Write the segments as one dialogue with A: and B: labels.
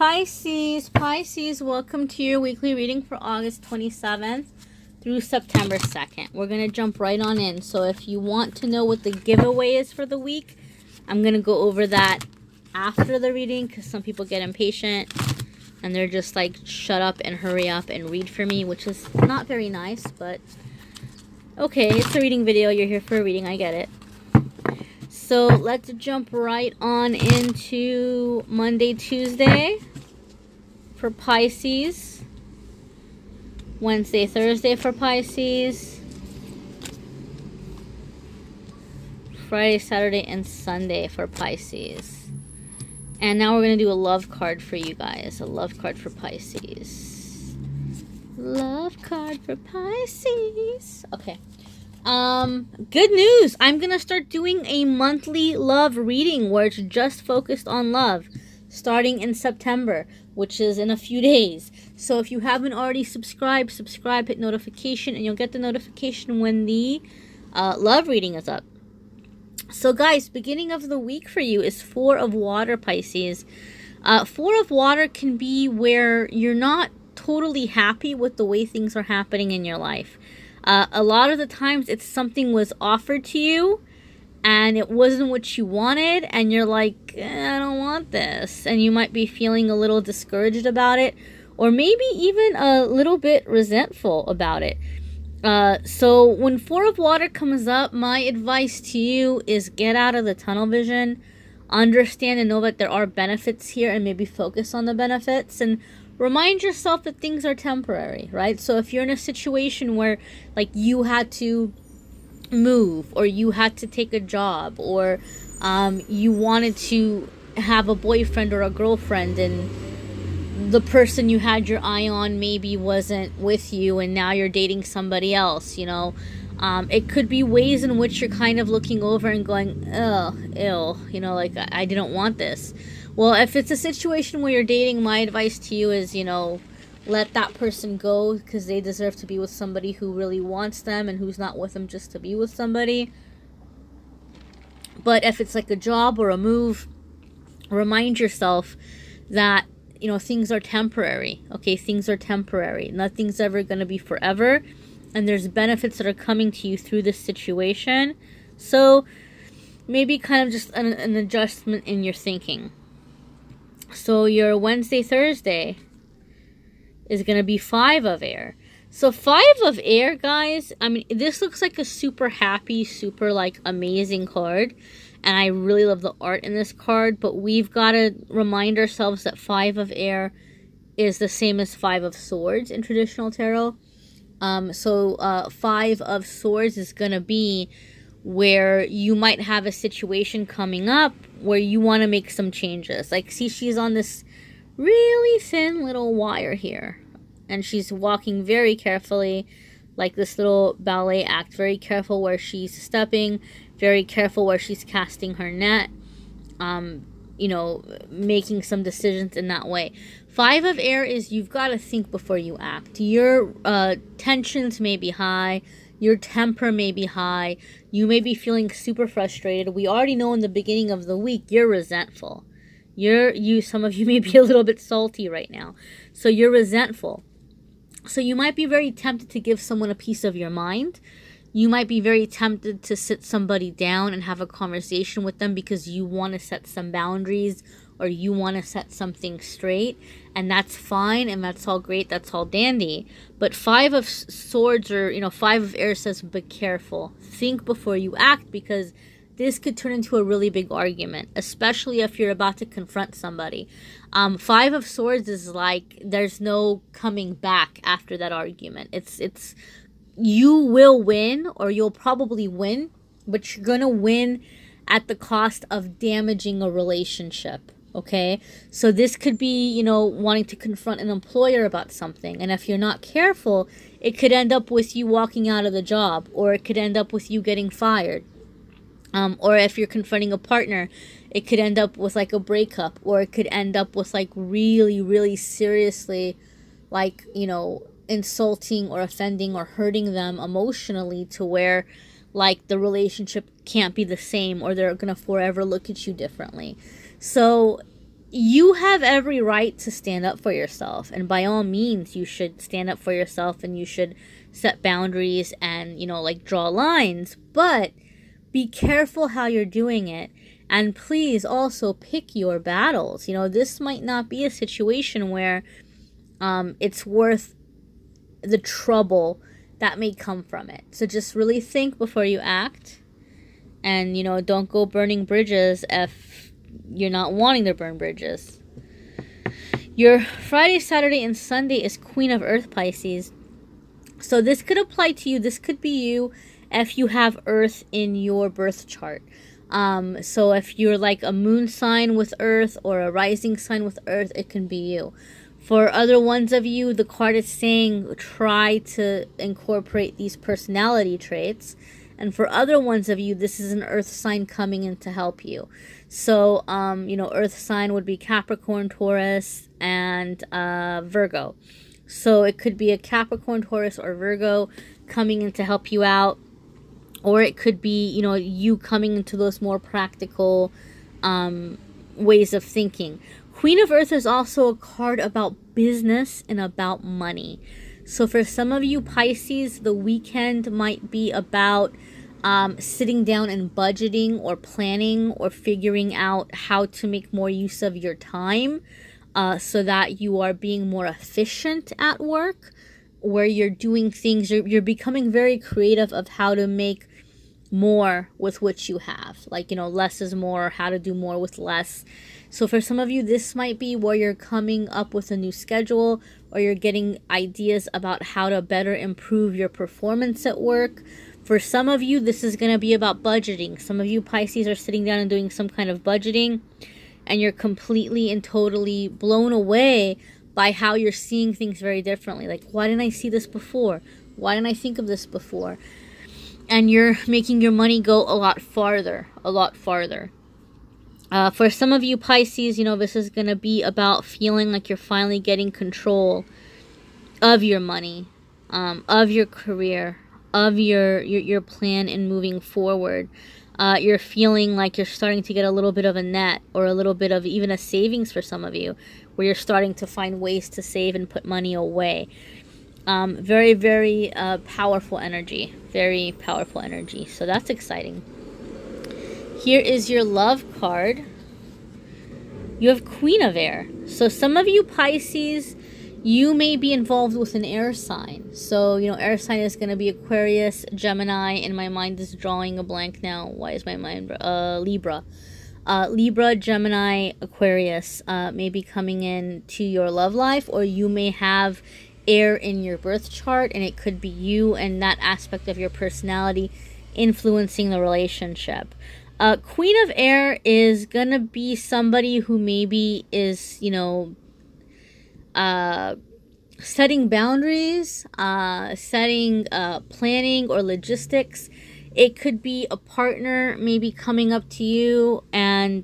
A: Pisces, welcome to your weekly reading for August 27th through September 2nd. We're going to jump right on in. So if you want to know what the giveaway is for the week, I'm going to go over that after the reading because some people get impatient and they're just like, shut up and hurry up and read for me, which is not very nice, but okay, it's a reading video. You're here for a reading. I get it. So let's jump right on into Monday, Tuesday for Pisces. Wednesday, Thursday for Pisces. Friday, Saturday, and Sunday for Pisces. And now we're going to do a love card for you guys. A love card for Pisces. Love card for Pisces. Okay. Good news. I'm going to start doing a monthly love reading where it's just focused on love starting in September, which is in a few days. So if you haven't already subscribed, hit notification, and you'll get the notification when the love reading is up. So guys, beginning of the week for you is 4 of Water, Pisces. 4 of Water can be where you're not totally happy with the way things are happening in your life. A lot of the times it's something was offered to you and it wasn't what you wanted and you're like, I don't want this. And you might be feeling a little discouraged about it or maybe even a little bit resentful about it. So when 4 of Water comes up, my advice to you is get out of the tunnel vision. Understand and know that there are benefits here and maybe focus on the benefits and remind yourself that things are temporary, right? So if you're in a situation where like you had to move or you had to take a job or you wanted to have a boyfriend or a girlfriend and the person you had your eye on maybe wasn't with you and now you're dating somebody else, you know. It could be ways in which you're kind of looking over and going, oh, ew, you know, like I didn't want this. Well, if it's a situation where you're dating, my advice to you is, you know, let that person go because they deserve to be with somebody who really wants them and who's not with them just to be with somebody. But if it's like a job or a move, remind yourself that, you know, things are temporary. Okay, things are temporary. Nothing's ever going to be forever. And there's benefits that are coming to you through this situation. So maybe kind of just an adjustment in your thinking. So your Wednesday, Thursday is going to be 5 of Air. So 5 of Air, guys, I mean, this looks like a super happy, super like amazing card. And I really love the art in this card. But we've got to remind ourselves that 5 of Air is the same as 5 of Swords in traditional tarot. So 5 of Swords is going to be where you might have a situation coming up where you want to make some changes. Like, see, she's on this really thin little wire here. And she's walking very carefully, like this little ballet act. Very careful where she's stepping. Very careful where she's casting her net. You know, making some decisions in that way. 5 of Air is you've got to think before you act. Your tensions may be high. Your temper may be high. You may be feeling super frustrated. We already know in the beginning of the week, you're resentful. Some of you may be a little bit salty right now. So you're resentful. So you might be very tempted to give someone a piece of your mind. You might be very tempted to sit somebody down and have a conversation with them because you want to set some boundaries or you want to set something straight. And that's fine and that's all great. That's all dandy. But 5 of Swords or, you know, 5 of Air says be careful. Think before you act because this could turn into a really big argument, especially if you're about to confront somebody. 5 of Swords is like there's no coming back after that argument. It's you will win or you'll probably win, but you're going to win at the cost of damaging a relationship. Okay, so this could be, you know, wanting to confront an employer about something. And if you're not careful, it could end up with you walking out of the job or it could end up with you getting fired. Or if you're confronting a partner, it could end up with like a breakup or it could end up with like really, really seriously, like, you know, insulting or offending or hurting them emotionally to where like the relationship can't be the same or they're going to forever look at you differently. So you have every right to stand up for yourself. And by all means, you should stand up for yourself and you should set boundaries and, like draw lines. But be careful how you're doing it. And please also pick your battles. This might not be a situation where it's worth the trouble that may come from it. So just really think before you act. And, don't go burning bridges if you're not wanting to burn bridges. Your Friday, Saturday, and Sunday is Queen of Earth, Pisces. So this could apply to you. This could be you if you have Earth in your birth chart. So if you're like a moon sign with Earth or a rising sign with Earth, it can be you. For other ones of you, the card is saying try to incorporate these personality traits. And for other ones of you, this is an Earth sign coming in to help you. So, Earth sign would be Capricorn, Taurus, and Virgo. So it could be a Capricorn, Taurus, or Virgo coming in to help you out. Or it could be, you coming into those more practical ways of thinking. Queen of Earth is also a card about business and about money. So for some of you Pisces, the weekend might be about sitting down and budgeting or planning or figuring out how to make more use of your time so that you are being more efficient at work, where you're doing things, you're becoming very creative of how to make more with what you have. Like, less is more, how to do more with less. So for some of you, this might be where you're coming up with a new schedule or you're getting ideas about how to better improve your performance at work. For some of you, this is going to be about budgeting. Some of you Pisces are sitting down and doing some kind of budgeting and you're completely and totally blown away by how you're seeing things very differently. Like, why didn't I see this before? Why didn't I think of this before? And you're making your money go a lot farther. For some of you Pisces, this is going to be about feeling like you're finally getting control of your money, of your career, of your plan in moving forward. You're feeling like you're starting to get a little bit of a net or a little bit of even a savings for some of you, where you're starting to find ways to save and put money away. Very, very powerful energy. Very powerful energy. So that's exciting. Here is your love card. You have Queen of Air. So some of you Pisces, you may be involved with an air sign. So, air sign is going to be Aquarius, Gemini, and my mind is drawing a blank now. Why is my mind? Libra. Libra, Gemini, Aquarius may be coming in to your love life, or you may have air in your birth chart, and it could be you and that aspect of your personality influencing the relationship. Queen of Air is gonna be somebody who maybe is, setting boundaries, setting planning or logistics. It could be a partner maybe coming up to you and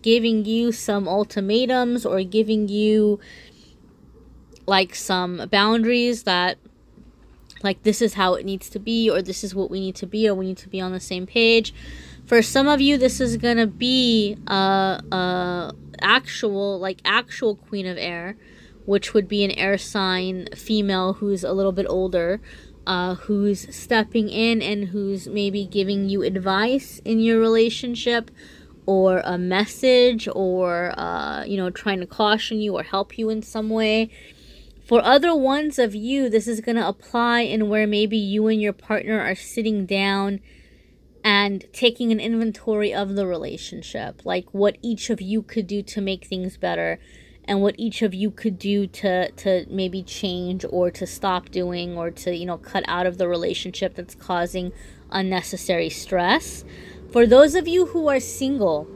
A: giving you some ultimatums or giving you like some boundaries that like this is how it needs to be, or this is what we need to be, or we need to be on the same page. For some of you, this is going to be actual Queen of Air, which would be an air sign female who's a little bit older, who's stepping in and who's maybe giving you advice in your relationship, or a message, or trying to caution you or help you in some way. For other ones of you, this is going to apply in where maybe you and your partner are sitting down and taking an inventory of the relationship, like what each of you could do to make things better, and what each of you could do to maybe change or to stop doing, or to, cut out of the relationship that's causing unnecessary stress. For those of you who are single,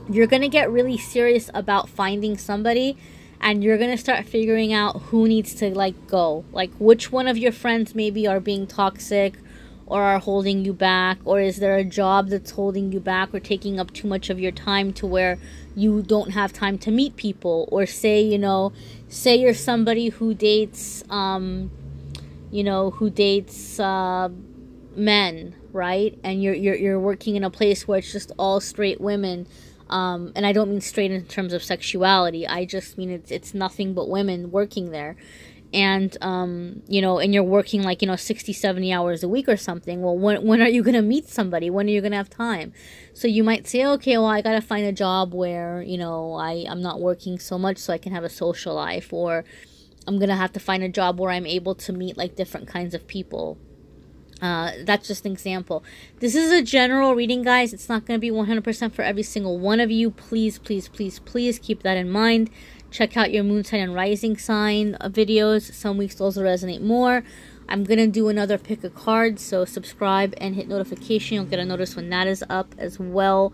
A: you're going to get really serious about finding somebody, and you're going to start figuring out who needs to go, like which one of your friends maybe are being toxic or are holding you back, or is there a job that's holding you back or taking up too much of your time to where you don't have time to meet people, or say you're somebody who dates men, right? And you're working in a place where it's just all straight women. And I don't mean straight in terms of sexuality. I just mean it's nothing but women working there. And, you know, and you're working like, you know, 60, 70 hours a week or something. Well, when are you going to meet somebody? When are you going to have time? So you might say, okay, well, I got to find a job where, you know, I'm not working so much so I can have a social life. Or I'm going to have to find a job where I'm able to meet like different kinds of people. That's just an example. This is a general reading, guys. It's not going to be 100% for every single one of you. Please, please, please, please keep that in mind. Check out your moon sign and rising sign videos. Some weeks those will resonate more. I'm going to do another pick a card, so subscribe and hit notification. You'll get a notice when that is up as well.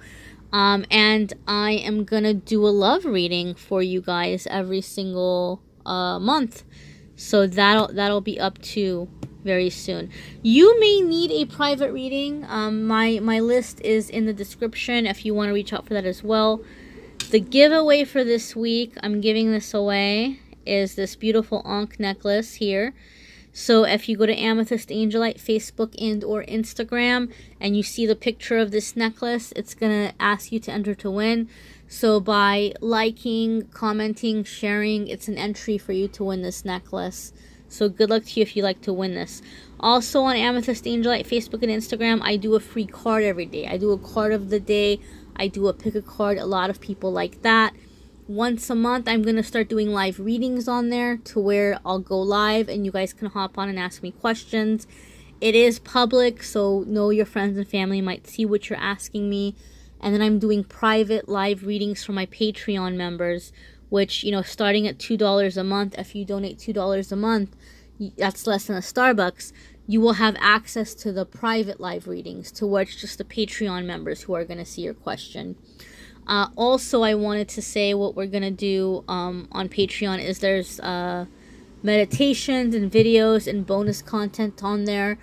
A: And I am going to do a love reading for you guys every single month. So that'll be up too very soon. You may need a private reading. My list is in the description if you want to reach out for that as well. The giveaway for this week, I'm giving this away, is this beautiful Ankh necklace here. So if you go to AmethystAngelLight Facebook and or Instagram and you see the picture of this necklace, it's going to ask you to enter to win. So by liking, commenting, sharing, it's an entry for you to win this necklace. So good luck to you if you like to win this. Also on AmethystAngelLight Facebook and Instagram, I do a free card every day. I do a card of the day. I do a pick a card. A lot of people like that. Once a month, I'm going to start doing live readings on there to where I'll go live and you guys can hop on and ask me questions. It is public, so know your friends and family might see what you're asking me. And then I'm doing private live readings for my Patreon members, which, you know, starting at $2 a month, if you donate $2 a month, that's less than a Starbucks, you will have access to the private live readings, to where it's just the Patreon members who are going to see your question. Also, I wanted to say what we're going to do on Patreon is there's meditations and videos and bonus content on there.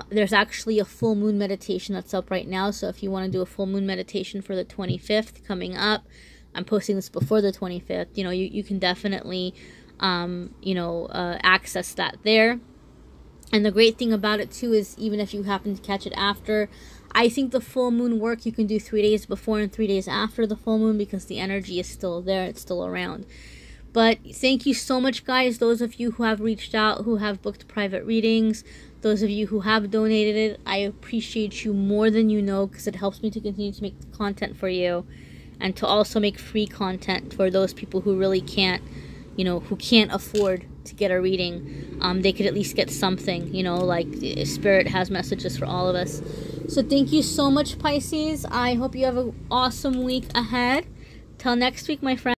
A: There's actually a full moon meditation that's up right now, so if you want to do a full moon meditation for the 25th coming up, I'm posting this before the 25th, you know, you can definitely, access that there. And the great thing about it, too, is even if you happen to catch it after, I think the full moon work you can do 3 days before and 3 days after the full moon because the energy is still there. It's still around. But thank you so much, guys. Those of you who have reached out, who have booked private readings, those of you who have donated it, I appreciate you more than you know because it helps me to continue to make content for you and to also make free content for those people who really can't, you know, who can't afford to get a reading. They could at least get something, you know, like Spirit has messages for all of us. So thank you so much, Pisces. I hope you have an awesome week ahead. Till next week, my friends.